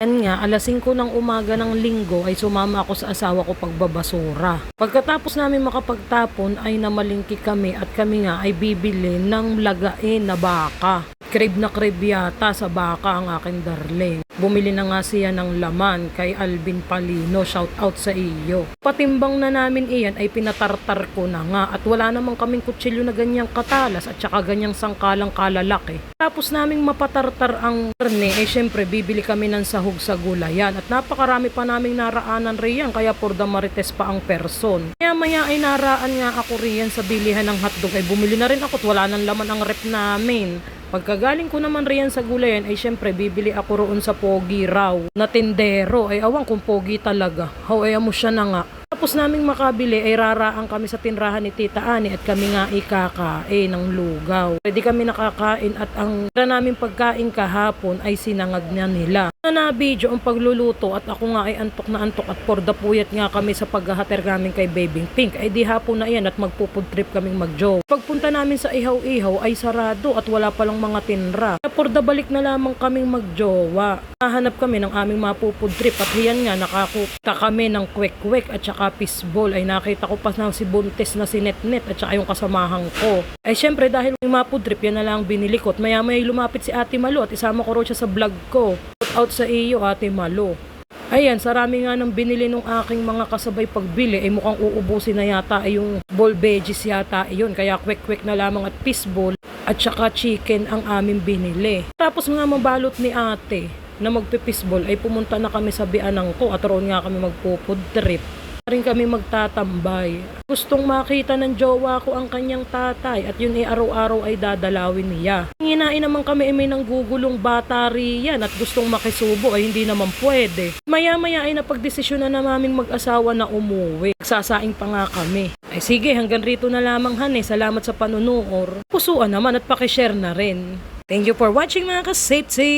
Yan nga, alas 5 ng umaga ng linggo ay sumama ako sa asawa ko pagbabasura. Pagkatapos namin makapagtapon ay namalingki kami at kami nga ay bibili ng lagain na baka. Crib na crib yata sa baka ang aking darling. Bumili na nga siya ng laman kay Alvin Palino, shout out sa iyo. Patimbang na namin iyan ay pinatartar ko na nga at wala namang kaming kutsilyo na ganyang katalas at saka ganyang sangkalang kalalaki. Tapos naming mapatartar ang karne ay syempre bibili kami ng sahog sa gulayan at napakarami pa naming naraanan riyan kaya por the marites pa ang person. Kaya maya ay naraan nga ako riyan sa bilihan ng hotdog ay bumili na rin ako at wala nang laman ang rep namin. Pagkagaling ko naman riyan sa gulayan ay syempre bibili ako roon sa pogi raw na tindero ay awang kung pogi talaga. Hawaya mo siya na nga. Tapos naming makabili ay raraan kami sa tinrahan ni Tita Ani at kami nga ikakain ng lugaw. Pwede kami nakakain at ang namin pagkain kahapon ay sinangag na nila. Na video ang pagluluto at ako nga ay antok na antok at por the puyat nga kami sa paghahater namin kay Baby Pink ay di hapon na yan at magpupud trip kaming magjo. Pagpunta namin sa ihaw-ihaw ay sarado at wala palang mga tinra. Por the balik na lamang kaming magjowa. Nahanap kami ng aming mapupud trip at hiyan nga nakakuta kami ng kwek-kwek at saka fishball ay nakita ko pa na si Buntes na si Netnet at saka yung kasamahan ko. Ay syempre dahil yung mapud trip yan na lang binili ko at maya-maya lumapit si Ate Malo at isama ko rin siya sa vlog ko. Out sa iyo Ate Malo. Ayan, sarami nga ng binili nung aking mga kasabay pagbili ay mukhang uubusin na yata ay yung ball veggies yata yun. Kaya kwek-kwek na lamang at fishball at saka chicken ang aming binili. Tapos nga mabalot ni ate na magpipisball ay pumunta na kami sa bianang ko at roon nga kami magpupud trip. Rin kami magtatambay. Gustong makita ng jowa ko ang kanyang tatay at yun ay araw-araw ay dadalawin niya. Hinginain naman kami ay may nanggugulong bata riyan at gustong makisubo ay hindi naman pwede. Maya-maya ay napagdesisyon na namin mag-asawa na umuwi. Nagsasaing pa nga kami. Ay sige, hanggang rito na lamang hane. Salamat sa panunood. Pusuan naman at pakishare na rin. Thank you for watching mga kasepsi!